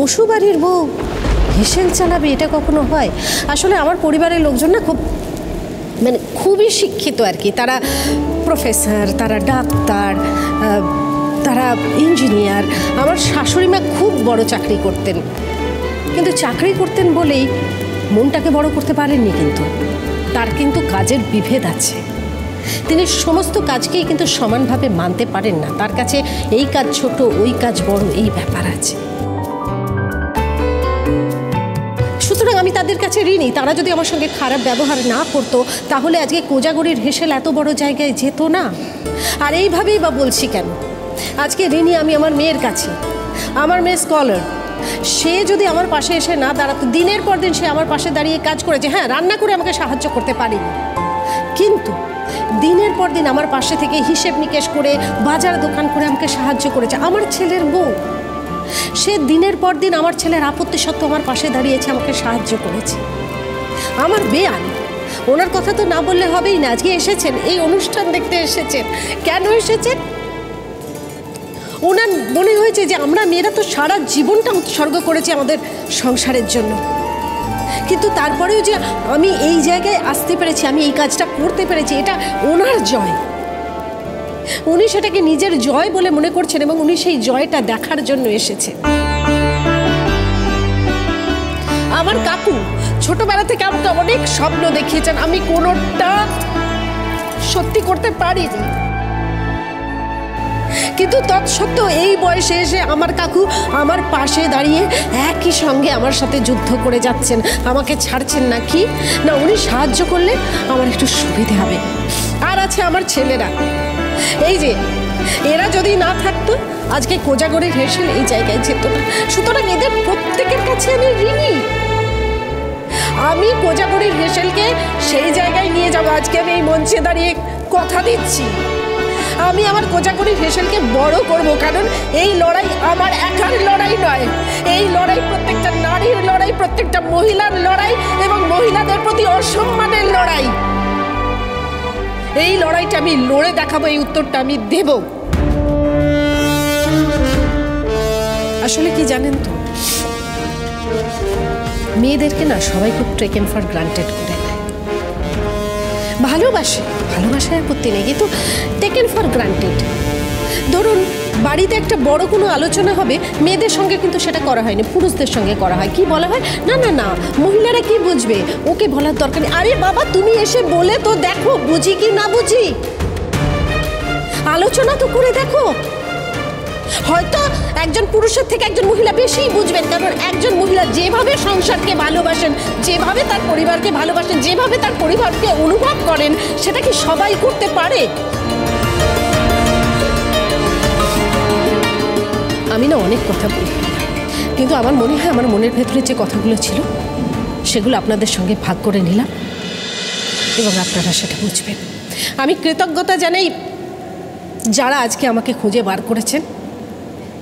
পশুবাড়ির বউ হেসেল চালাবে, এটা কখনো হয়? আসলে আমার পরিবারের লোকজন না খুবই শিক্ষিত আর কি। তারা প্রফেসর, তারা ডাক্তার, তারা ইঞ্জিনিয়ার। আমার শাশুড়ি মা খুব বড় চাকরি করতেন, কিন্তু চাকরি করতেন বলেই মনটাকে বড় করতে পারেননি। কিন্তু তার কিন্তু কাজের বিভেদ আছে। তিনি সমস্ত কাজকেই কিন্তু সমানভাবে মানতে পারেন না। তার কাছে এই কাজ ছোট, ওই কাজ বড়, এই ব্যাপার আছে। সুতরাং আমি তাদের কাছে ঋণী। তারা যদি আমার সঙ্গে খারাপ ব্যবহার না করতো তাহলে আজকে কোজাগরীর হেসেল এত বড় জায়গায় যেত না। আর এইভাবেই বা বলছি কেন, আজকে ঋণী আমি আমার মেয়ের কাছে। আমার মেয়ে স্কলার, সে যদি আমার পাশে এসে না দাঁড়াতো, দিনের পর দিন সে আমার পাশে দাঁড়িয়ে কাজ করেছে। হ্যাঁ, রান্না করে আমাকে সাহায্য করতে পারেনি, কিন্তু দিনের পর দিন আমার পাশে থেকে হিসেব নিকেশ করে, বাজার দোকান করে আমাকে সাহায্য করেছে। আমার ছেলের বউ, সে দিনের পর দিন আমার ছেলের আপত্তি সত্ত্বেও আমার পাশে দাঁড়িয়েছে, আমাকে সাহায্য করেছে। আমার বেয়ান, ওনার কথা তো না বললে হবেই না। আজকে এসেছেন, এই অনুষ্ঠান দেখতে এসেছেন। কেন এসেছেন? ওনার মনে হয়েছে যে আমরা মেয়েরা তো সারা জীবনটা উৎসর্গ করেছি আমাদের সংসারের জন্য, কিন্তু তারপরেও যে আমি এই জায়গায় আসতে পেরেছি, আমি এই কাজটা করতে পেরেছি, এটা ওনার জয়। উনি সেটাকে নিজের জয় বলে মনে করছেন এবং উনি সেই জয়টা দেখার জন্য এসেছেন। আমার কাকু ছোটবেলা থেকে আমাকে অনেক স্বপ্ন দেখিয়েছেন, আমি কোনোটা সত্যি করতে পারিনি, কিন্তু তৎসত্ত্বেও এই বয়সে এসে আমার কাকু আমার পাশে দাঁড়িয়ে একই সঙ্গে আমার সাথে যুদ্ধ করে যাচ্ছেন, আমাকে ছাড়ছেন না। কি না, উনি সাহায্য করলে আমার একটু সুবিধে হবে। আর আছে আমার ছেলেরা, এই যে এরা যদি না থাকতো আজকে কোজাগরীর হেসেল এই জায়গায় যেত না। সুতরাং এদের প্রত্যেকের কাছে আমি ঋণী। আমি কোজাগরীর হেসেলকে সেই জায়গায় নিয়ে যাব। আজকে আমি এই মঞ্চে দাঁড়িয়ে কথা দিচ্ছি, আমি আমার কোজাগরীর হেসেলকে বড় করব, কারণ এই লড়াই আমার একার লড়াই নয়। এই লড়াই প্রত্যেকটা নারীর লড়াই, প্রত্যেকটা মহিলার লড়াই এবং মহিলাদের প্রতি অসম্মানের লড়াই। এই লড়াইটা আমি লড়ে দেখাবো, এই উত্তরটা আমি দেব। আসলে কি জানেন তো, মেয়েদেরকে না সবাই খুব টেকেন ফর গ্রান্টেড করে নেয়। ভালোবাসায় আপত্তি নেই, কিন্তু টেকেন ফর গ্রান্টেড। ধরুন বাড়িতে একটা বড় কোনো আলোচনা হবে, মেয়েদের সঙ্গে কিন্তু সেটা করা হয়নি, পুরুষদের সঙ্গে করা হয়। কি বলা হয়, না না না, মহিলারা কি বুঝবে, ওকে বলার দরকার নেই। আরে বাবা, তুমি এসে বলে তো দেখো, বুঝি কি না বুঝি, আলোচনা তো করে দেখো। হয়তো একজন পুরুষের থেকে একজন মহিলা বেশি বুঝবেন, কারণ একজন মহিলা যেভাবে সংসারকে ভালোবাসেন, যেভাবে তার পরিবারকে ভালোবাসেন, যেভাবে তার পরিবারকে অনুভব করেন, সেটা কি সবাই করতে পারে? আমি না অনেক কথা বলি, কিন্তু আমার মনে হয় আমার মনের ভেতরে যে কথাগুলো ছিল সেগুলো আপনাদের সঙ্গে ভাগ করে নিলাম এবং আপনারা সেটা বুঝবেন। আমি কৃতজ্ঞতা জানাই যারা আজকে আমাকে খুঁজে বার করেছেন,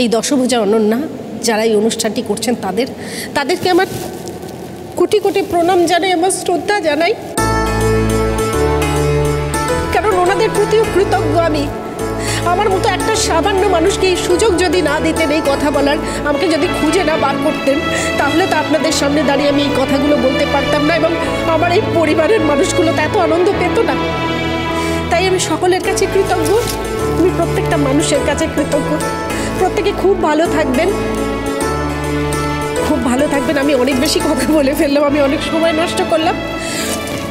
এই দশভুজা অনন্যা যারা এই অনুষ্ঠানটি করছেন তাদেরকে আমার কোটি কোটি প্রণাম জানাই, আমার শ্রদ্ধা জানাই, কারণ ওনাদের প্রতিও কৃতজ্ঞ আমি। আমার মতো একটা সামান্য মানুষকে এই সুযোগ যদি না দিতেন এই কথা বলার, আমাকে যদি খুঁজে না বার করতেন, তাহলে তো আপনাদের সামনে দাঁড়িয়ে আমি এই কথাগুলো বলতে পারতাম না এবং আমার এই পরিবারের মানুষগুলো তো এত আনন্দ পেত না। তাই আমি সকলের কাছে কৃতজ্ঞ, আমি প্রত্যেকটা মানুষের কাছে কৃতজ্ঞ। প্রত্যেকে খুব ভালো থাকবেন, খুব ভালো থাকবেন। আমি অনেক বেশি কথা বলে ফেললাম, আমি অনেক সময় নষ্ট করলাম,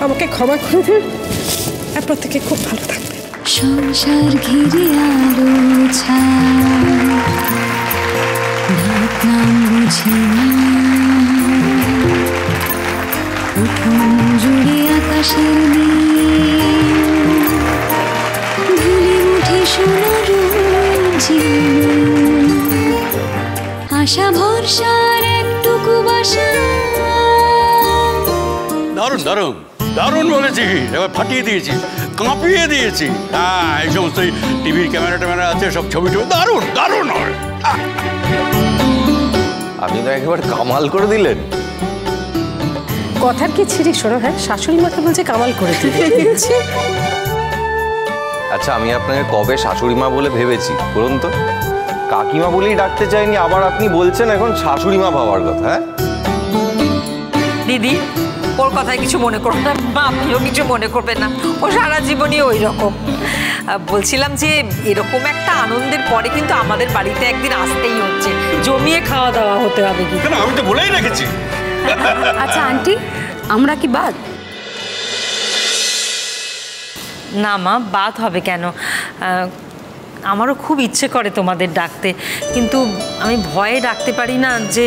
আমাকে ক্ষমা করে দেন। আর প্রত্যেকে খুব ভালো থাকবেন। সংসার ঘিরে আলো ছাড়লাম বুঝি উঠোন জুড়ে আকাশের ধুলি মুঠে সোনার আশা ভরসার একটুকু বাসা। দারুণ দারুণ দারুণ বলেছি, এবার ফাটিয়ে দিয়েছি, কাঁপিয়ে দিয়েছি। হ্যাঁ, এই সমস্ত টিভির ক্যামেরা আছে, সব ছবি দারুণ দারুণ। আপনি তো একেবারে কামাল করে দিলেন। কথার কি ছিরি শোনো, হ্যাঁ, শাশুড়ি মাকে বলছে কামাল করে দিয়েছে। আচ্ছা, আমি আপনাকে কবে শাশুড়ি মা বলে ভেবেছি বলুন তো? কাকিমা বলেই ডাকতে চাইনি, আবার আপনি বলছেন এখন শাশুড়ি মা ভাবার কথা। হ্যাঁ দিদি, ওর কথায় কিছু মনে করো না, আপনিও কিছু মনে করবেন না, ও সারা জীবনই ওই রকম। বলছিলাম যে এরকম একটা আনন্দের পরে কিন্তু আমাদের বাড়িতে একদিন আসতেই হচ্ছে, জমিয়ে খাওয়া দাওয়া হতে হবে। কি কেন, আমি তো বলেই রেখেছি। আচ্ছা আন্টি, আমরা কি বাদ? না মা, বাদ হবে কেন? আমারও খুব ইচ্ছে করে তোমাদের ডাকতে, কিন্তু আমি ভয়ে ডাকতে পারি না যে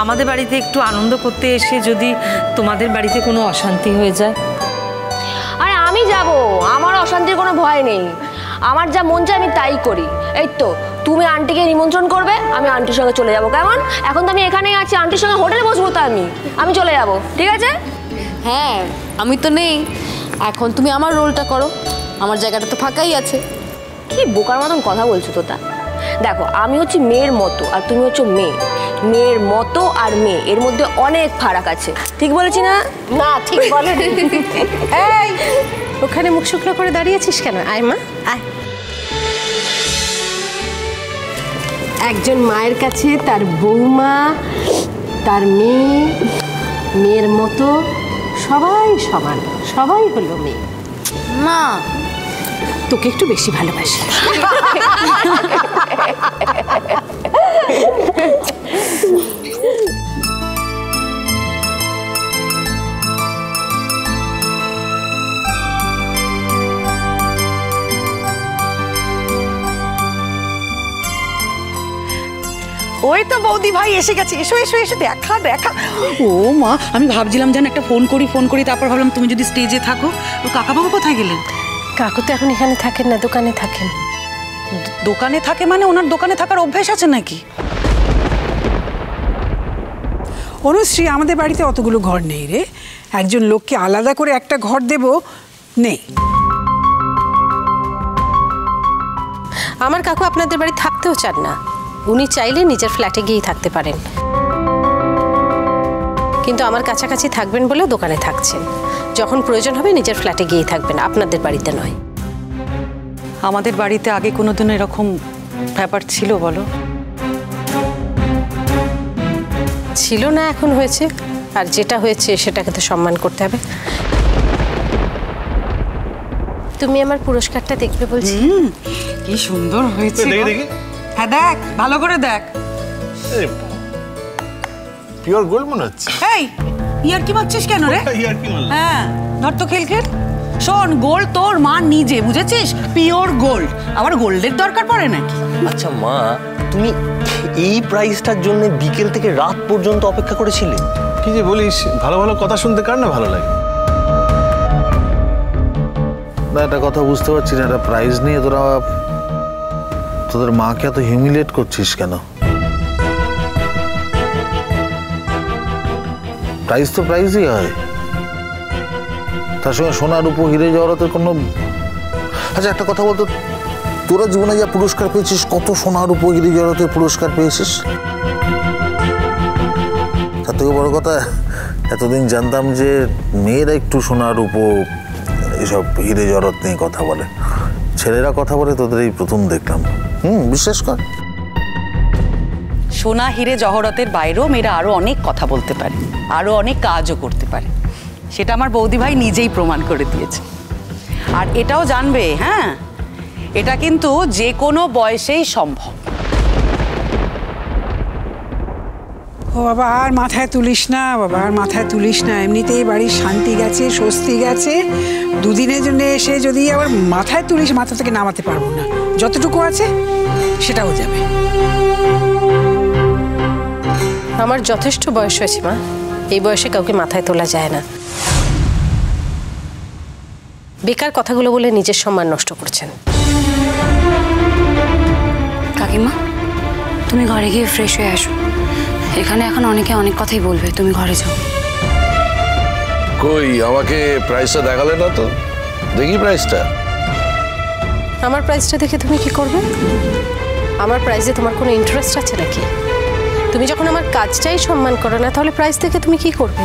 আমাদের বাড়িতে একটু আনন্দ করতে এসে যদি তোমাদের বাড়িতে কোনো অশান্তি হয়ে যায়। আরে আমি যাব, আমার অশান্তির কোনো ভয় নেই। আমার যা মন চায় আমি তাই করি। এই তো তুমি আন্টিকে নিমন্ত্রণ করবে, আমি আন্টির সঙ্গে চলে যাব। কেমন? এখন তো আমি এখানেই আছি, আন্টির সঙ্গে হোটেলে বসবো, তো আমি চলে যাব, ঠিক আছে? হ্যাঁ, আমি তো নেই এখন, তুমি আমার রোলটা করো, আমার জায়গাটা তো ফাঁকাই আছে। কি বোকার মতন কথা বলছো তোতা। দেখো, আমি হচ্ছি মেয়ের মতো আর তুমি হচ্ছে মেয়ে। মেয়ের মতো আর মেয়ে এর মধ্যে অনেক ফারাক আছে, ঠিক বলেছি না? না, ঠিক বলেনি। এই, ওখানে মুখ শুকনো করে দাঁড়িয়েছিস কেন? আয় মা, আয়। একজন মায়ের কাছে তার বৌমা, তার মেয়ে, মেয়ের মতো সবাই সমান, সবাই হলো মেয়ে। মা, তোকে একটু বেশি ভালোবাসি। ওই তো বৌদি ভাই এসে গেছে, এসো এসো এসে, দেখা দেখা। ও মা, আমি ভাবছিলাম যেন একটা ফোন করি, তারপর ভাবলাম তুমি যদি স্টেজে থাকো। ও কাকাবাবু কোথায় গেলেন? কাকু তো এখন এখানে থাকেন না, দোকানে থাকেন। দোকানে থাকে মানে ওনার দোকানে থাকার অভ্যেস আছে নাকি? অনুশ্রী, আমাদের বাড়িতে অতগুলো ঘর নেই রে, একজন লোককে আলাদা করে একটা ঘর দেব নেই। আমার কাকু আপনাদের বাড়ি থাকতেও চান না, উনি চাইলে নিজের ফ্ল্যাটে গিয়েই থাকতে পারেন, কিন্তু আমার কাছাকাছি থাকবেন বলে দোকানে থাকছেন। যখন প্রয়োজন হবে নিজের ফ্ল্যাটে গিয়েই থাকবেন, আপনাদের বাড়িতে নয়। আমাদের বাড়িতে আগে কোনোদিন এরকম ব্যাপার ছিল বলো? ছিল না, এখন হয়েছে, আর যেটা হয়েছে সেটাকে তো সম্মান করতে হবে। তুমি আমার পুরস্কারটা দেখবে বলছি। কি সুন্দর হয়েছে। দেখি দেখি। হ্যাঁ দেখ, ভালো করে দেখ। পিওর গোল্ড মনে হচ্ছে। এই, ইয়ার কি মারছিস কেন রে? ইয়ার কি মারলাম? হ্যাঁ, ধর তো খেল। শোন, গোল্ড তোর মা নিজে, বুঝেছিস? পিওর গোল্ড, আবার গোল্ডের দরকার পড়ে নাকি? আচ্ছা মা, তুমি এই প্রাইসটার জন্য বিকেল থেকে রাত পর্যন্ত অপেক্ষা করেছিলে? কি যে বলিস, ভালো ভালো কথা শুনতে কার না ভালো লাগে? না, একটা কথা বুঝতে পারছি না, একটা প্রাইজ নিয়ে তোরা তোদের মাকে এত হিউমিলিয়েট করছিস কেন? প্রাইজ তো প্রাইজই হয়, তার সঙ্গে সোনা রূপো হিরে জহরতের কোনো। আচ্ছা একটা কথা বলতো, তোরা জীবনে যা পুরস্কার পেয়েছিস, কত সোনা রূপো হিরে জহরতের পুরস্কার পেয়েছিস? তার থেকে বড় কথা, এতদিন জানতাম যে মেয়েরা একটু সোনা রূপো এসব হিরে জহরত নিয়ে কথা বলে, ছেলেরা কথা বলে তোদের এই প্রথম দেখলাম। বিশ্বাস কর। সোনা হিরে জহরতের বাইরেও মেয়েরা আরো অনেক কথা বলতে পারে, আরো অনেক কাজও করতে পারে, সেটা আমার বৌদি ভাই নিজেই প্রমাণ করে দিয়েছে। আর এটাও জানবে, হ্যাঁ, এটা কিন্তু যে কোনো বয়সেই সম্ভব। ও বাবা, আর মাথায় তুলিস না বাবা, আর মাথায় তুলিস না। এমনিতেই বাড়ির শান্তি গেছে, স্বস্তি গেছে, দুদিনের জন্য এসে যদি আবার মাথায় তুলিস, মাথা থেকে নামাতে পারবো না। যতটুকু আছে সেটাও যাবে। আমার যথেষ্ট বয়স হয়েছে মা, এই বয়সে কাউকে মাথায় তোলা যায় না। বেকার কথাগুলো বলে নিজের সম্মান নষ্ট করছেন। কাকিমা, তুমি ঘরে গিয়ে ফ্রেশ হয়ে আসো, এখানে এখন অনেকে অনেক কথাই বলবে, তুমি ঘরে যাও। কই, আমাকে প্রাইসটা দেখালে না তো, দেখি প্রাইসটা। আমার প্রাইজটা দেখে তুমি কি করবে? আমার প্রাইজে তোমার কোনো ইন্টারেস্ট আছে নাকি? তুমি যখন আমার কাজটাই সম্মান করো না, তাহলে প্রাইজ দেখে তুমি কি করবে?